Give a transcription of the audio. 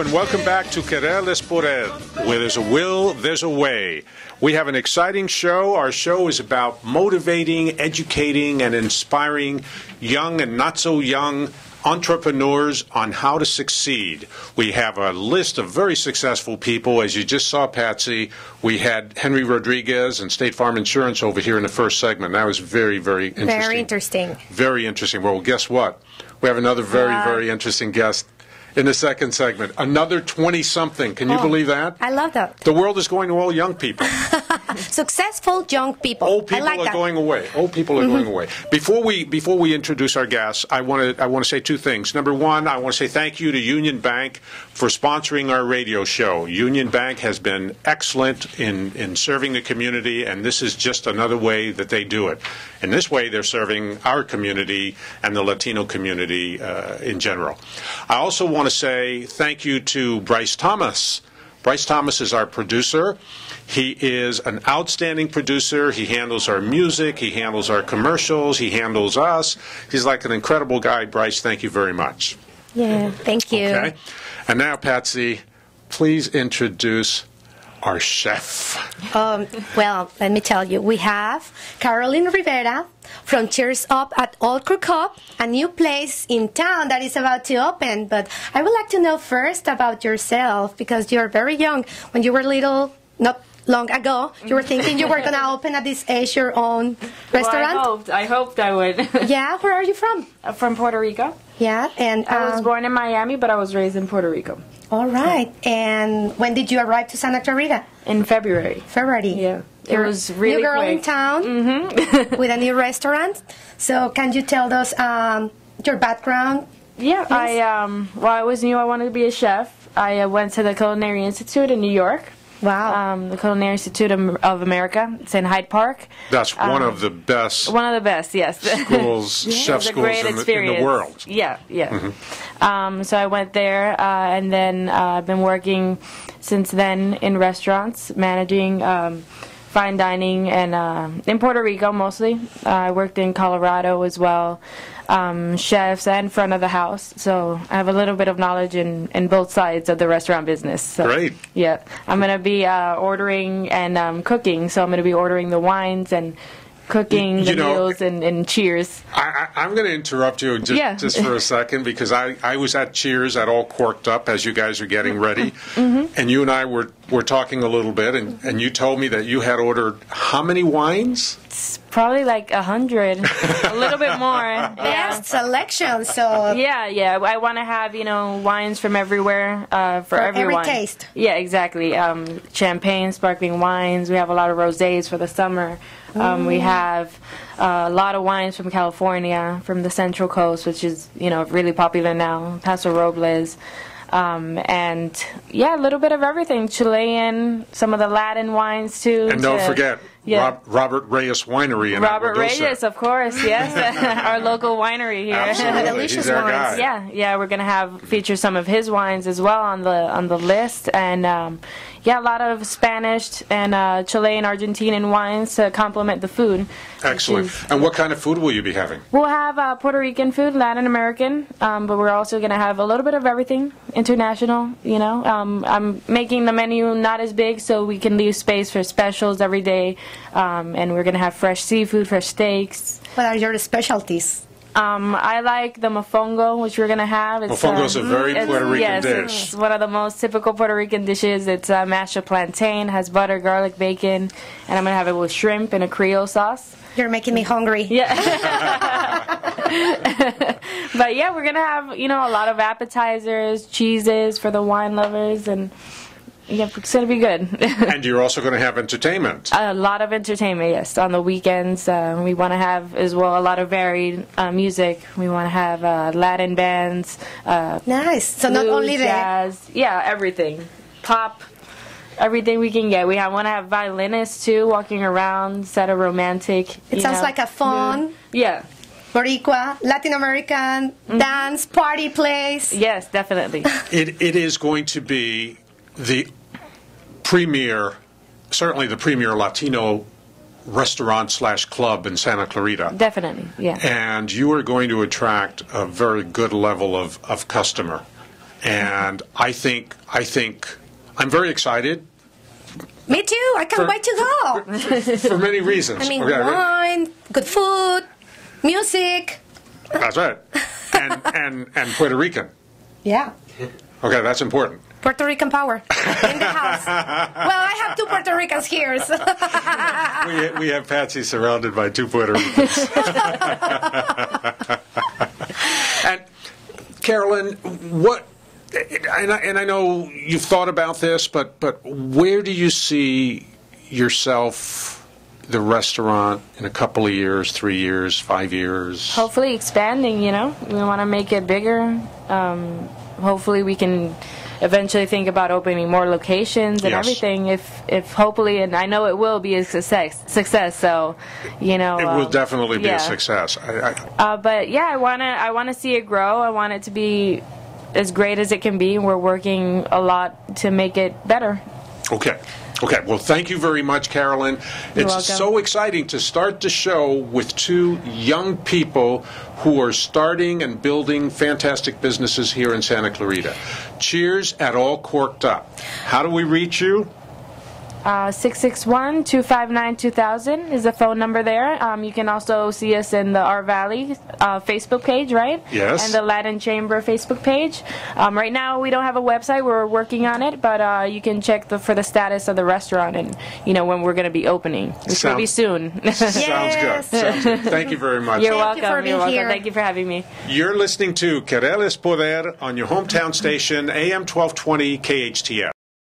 and welcome back to Querer es Poder. Where there's a will, there's a way. We have an exciting show. Our show is about motivating, educating, and inspiring young and not so young entrepreneurs on how to succeed. We have a list of very successful people. As you just saw, Patsy, we had Henry Rodriguez and State Farm Insurance over here in the first segment. That was very, very interesting. Very interesting. Very interesting. Well, guess what? We have another very, very interesting guest in the second segment. Another 20-something. Can you believe that? I love that. The world is going to all young people. Successful young people. Old people are going away. Old people are going away. Before we introduce our guests, I want to say two things. Number one, I want to say thank you to Union Bank for sponsoring our radio show. Union Bank has been excellent in serving the community, and this is just another way that they do it. In this way, they're serving our community and the Latino community in general. I also want to say thank you to Bryce Thomas. Bryce Thomas is our producer. He is an outstanding producer. He handles our music. He handles our commercials. He handles us. He's like an incredible guy. Bryce, thank you very much. Yeah, thank you. Okay. And now, Patsy, please introduce our chef. Well, let me tell you, we have Carolyn Rivera from Cheers Up at Old Crew Cup, a new place in town that is about to open. But I would like to know first about yourself, because you're very young. When you were little, not long ago, you were thinking you were going to open at this age your own restaurant? Well, I hoped I would. Yeah, where are you from? From Puerto Rico. Yeah, and I was born in Miami, but I was raised in Puerto Rico. All right. And when did you arrive to Santa Clarita? In February. February. Yeah. It was really new girl quick. in town with a new restaurant. So can you tell us your background? Yeah, please? I always knew I wanted to be a chef. I went to the Culinary Institute in New York. Wow. The Culinary Institute of America. It's in Hyde Park. That's one of the best. One of the best, yes. Schools, chef schools in the world. Yeah, yeah. Mm-hmm. So I went there, and then I've been working since then in restaurants, managing fine dining, and in Puerto Rico mostly. I worked in Colorado as well. Chefs and front of the house, so I have a little bit of knowledge in both sides of the restaurant business. So, great. Yeah, I'm going to be ordering and cooking, so I'm going to be ordering the wines and cooking the meals and Cheers. I'm going to interrupt you just for a second, because I was at Cheers at All Corked Up as you guys are getting ready, and you and I were talking a little bit, and you told me that you had ordered how many wines? It's probably like 100, a little bit more. Best selection, so... Yeah, I want to have, wines from everywhere, for everyone. Every taste. Yeah, exactly. Champagne, sparkling wines. We have a lot of rosés for the summer. We have a lot of wines from California, from the Central Coast, which is, really popular now. Paso Robles. And, yeah, a little bit of everything. Chilean, some of the Latin wines, too. And don't forget, Robert Reyes Winery in Robert Reyes, of course, yes. Our local winery here. Absolutely. Delicious He's our wines. guy. Yeah, we're going to feature some of his wines as well on the list. And, a lot of Spanish and Chilean, Argentinian wines to complement the food. Excellent. And what kind of food will you be having? We'll have Puerto Rican food, Latin American, but we're also going to have a little bit of everything, international, I'm making the menu not as big so we can leave space for specials every day, and we're going to have fresh seafood, fresh steaks. What are your specialties? I like the mofongo, which we're going to have. Mofongo is a very Puerto Rican dish. It's one of the most typical Puerto Rican dishes. It's mashed up plantain, has butter, garlic, bacon, and I'm going to have it with shrimp and a Creole sauce. You're making me hungry. Yeah. But yeah, we're going to have, a lot of appetizers, cheeses for the wine lovers, and yeah, it's going to be good. And you're also going to have entertainment. A lot of entertainment, yes. On the weekends, we want to have as well a lot of varied music. We want to have Latin bands. Nice. So blues, not only jazz, everything, pop, everything we can get. Want to have violinists too, walking around, set a romantic. It sounds like a fun. Yeah. Boricua, Latin American dance party place. Yes, definitely. It is going to be the certainly the premier Latino restaurant/club in Santa Clarita. Definitely, yeah. And you are going to attract a very good level of customer. And I think I'm very excited. Me too. I can't wait to go. For many reasons. I mean, wine, good food, music. That's right. And Puerto Rican. Yeah. Okay, that's important. Puerto Rican power in the house. Well, I have 2 Puerto Ricans here. So. We have Patsy surrounded by 2 Puerto Ricans. And Carolyn, what? And I know you've thought about this, but where do you see yourself, the restaurant, in a couple of years, 3 years, 5 years? Hopefully expanding, you know. We want to make it bigger. Hopefully we can eventually think about opening more locations and Yes. everything. If hopefully, and I know it will be a success. So, you know, It will definitely be yeah. a success. But yeah, I wanna see it grow. I want it to be as great as it can be. We're working a lot to make it better. Okay. Well, thank you very much, Carolyn. You're It's welcome. so exciting to start the show with 2 young people who are starting and building fantastic businesses here in Santa Clarita. Cheers at All Corked Up. How do we reach you? 661-259-2000 is the phone number there. You can also see us in the R Valley Facebook page, right? Yes. And the Latin Chamber Facebook page. Right now, we don't have a website. We're working on it, but you can check for the status of the restaurant and, you know, when we're going to be opening, which will be soon. Sounds good. Sounds good. Thank you very much. You're Thank you welcome. for being You're welcome. here. Thank you for having me. You're listening to Querer es Poder on your hometown station, AM 1220 KHTF.